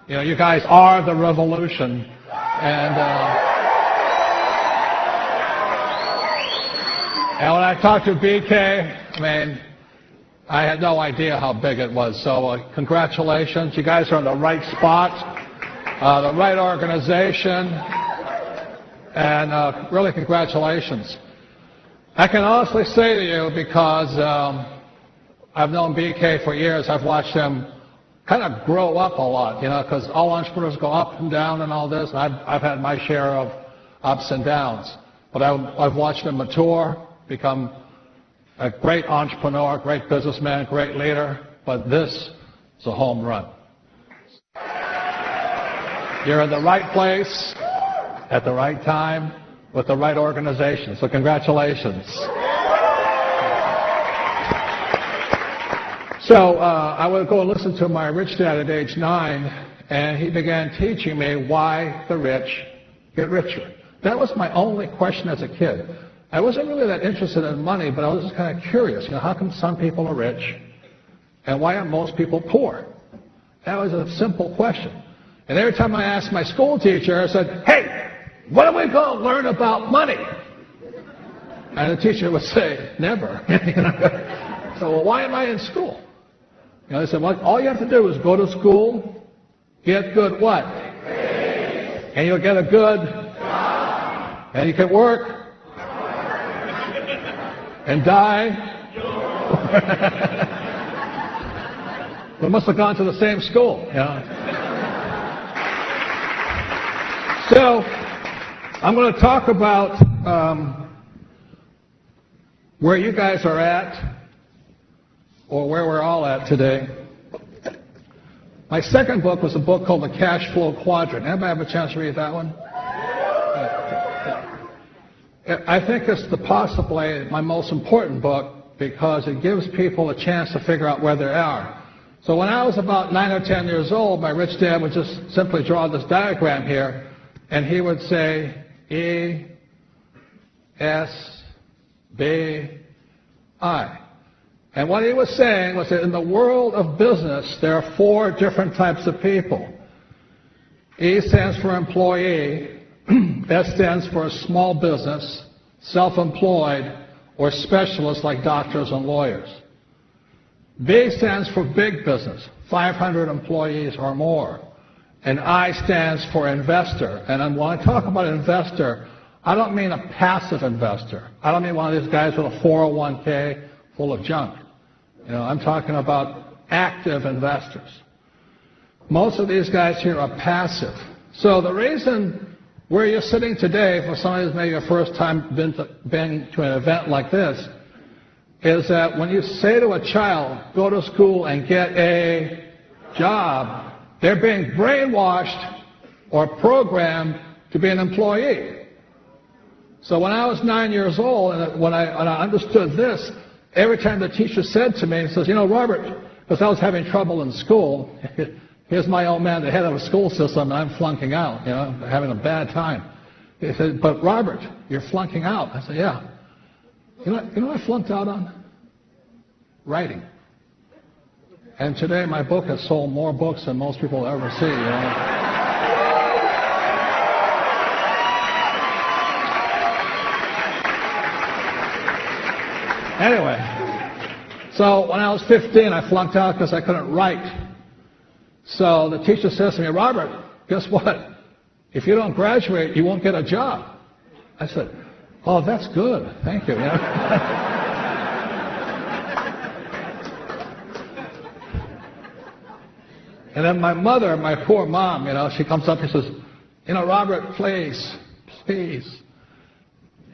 You know, you guys are the revolution. And when I talked to BK, I mean, I had no idea how big it was. So congratulations. You guys are in the right spot, the right organization, and really congratulations. I can honestly say to you, because I've known BK for years, I've watched him kind of grow up a lot, you know, because all entrepreneurs go up and down and all this. I've had my share of ups and downs. But I've watched him mature, become a great entrepreneur, great businessman, great leader. But this is a home run. You're in the right place at the right time with the right organization. So congratulations. So I would go and listen to my rich dad at age 9, and he began teaching me why the rich get richer. That was my only question as a kid. I wasn't really that interested in money, but I was just kind of curious. You know, how come some people are rich, and why are most people poor? That was a simple question. And every time I asked my school teacher, I said, "Hey, what are we going to learn about money?" And the teacher would say, "Never." So, well, why am I in school? You know, they said, well, all you have to do is go to school, get good what? And you'll get a good job. And you can work and die. We must have gone to the same school, you know. So, I'm going to talk about where you guys are at, or where we're all at today. My second book was a book called The Cash Flow Quadrant. Anybody have a chance to read that one? I think it's possibly my most important book because it gives people a chance to figure out where they are. So when I was about 9 or 10 years old, my rich dad would just simply draw this diagram here, and he would say E, S, B, I. And what he was saying was that in the world of business, there are 4 different types of people. E stands for employee, S stands for small business, self-employed, or specialists like doctors and lawyers. B stands for big business, 500 employees or more. And I stands for investor. And when I talk about investor, I don't mean a passive investor. I don't mean one of these guys with a 401k full of junk. You know, I'm talking about active investors. Most of these guys here are passive. So the reason where you're sitting today, for somebody who's maybe your first time been to an event like this, is that when you say to a child, go to school and get a job, they're being brainwashed or programmed to be an employee. So when I was 9 years old, and when I understood this, every time the teacher said to me, he says, you know, Robert, because I was having trouble in school, here's my old man, the head of a school system, and I'm flunking out, you know, having a bad time. He said, but Robert, you're flunking out. I said, yeah. You know what I flunked out on? Writing. And today my book has sold more books than most people will ever see, you know. Anyway, so when I was 15, I flunked out because I couldn't write. So the teacher says to me, Robert, guess what? If you don't graduate, you won't get a job. I said, oh, that's good. Thank you. You know? And then my mother, my poor mom, you know, she comes up and says, you know, Robert, please.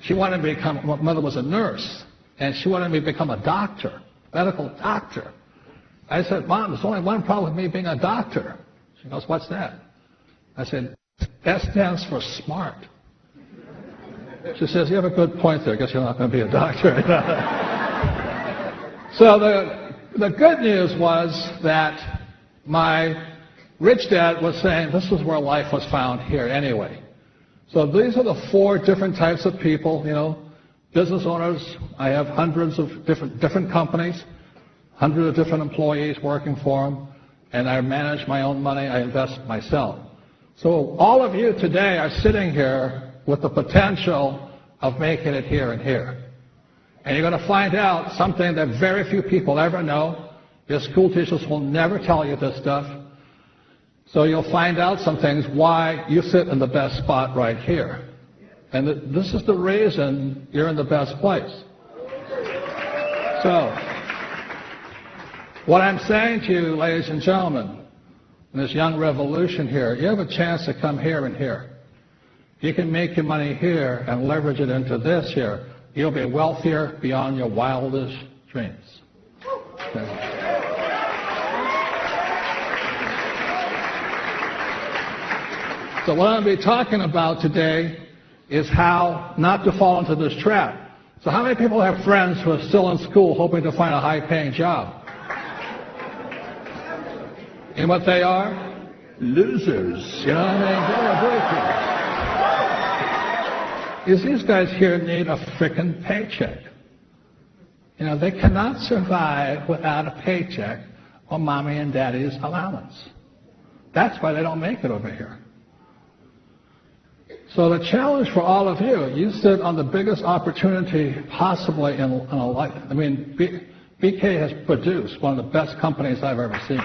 She wanted me to become, my mother was a nurse, and she wanted me to become a doctor, medical doctor. I said, Mom, there's only one problem with me being a doctor. She goes, what's that? I said, S stands for smart. She says, you have a good point there. I guess you're not going to be a doctor. So the good news was that my rich dad was saying this was where life was found here anyway. So these are the 4 different types of people, you know, business owners. I have hundreds of different companies, hundreds of different employees working for them. and I manage my own money, I invest myself. So all of you today are sitting here with the potential of making it here and here. And you're going to find out something that very few people ever know. Your school teachers will never tell you this stuff. So you'll find out some things why you sit in the best spot right here. And this is the reason you're in the best place. So what I'm saying to you, ladies and gentlemen, in this young revolution here, you have a chance to come here and here. You can make your money here and leverage it into this here. You'll be wealthier beyond your wildest dreams. Okay. So what I'm going to be talking about today is how not to fall into this trap. So how many people have friends who are still in school hoping to find a high-paying job? And what they are? Losers. You know what I mean? These guys here need a frickin' paycheck. You know, they cannot survive without a paycheck or mommy and daddy's allowance. That's why they don't make it over here. So the challenge for all of you, you sit on the biggest opportunity possibly in a life. I mean, BK has produced one of the best companies I've ever seen.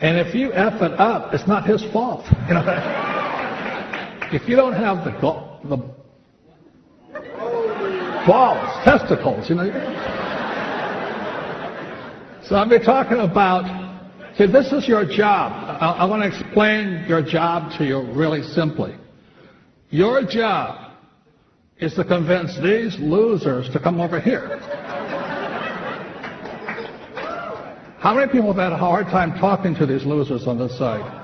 And if you F it up, it's not his fault. You know, if you don't have the balls, testicles, you know. So I'll be talking about, see, this is your job. I want to explain your job to you really simply. Your job is to convince these losers to come over here. How many people have had a hard time talking to these losers on this side?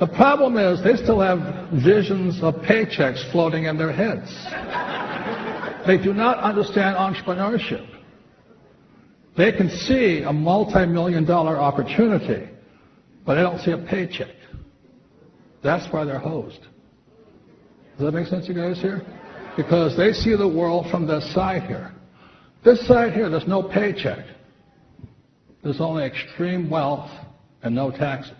The problem is they still have visions of paychecks floating in their heads. They do not understand entrepreneurship. They can see a multi-million-dollar opportunity, but they don't see a paycheck. That's why they're hosed. Does that make sense, you guys here? Because they see the world from this side here. This side here, there's no paycheck. There's only extreme wealth and no taxes.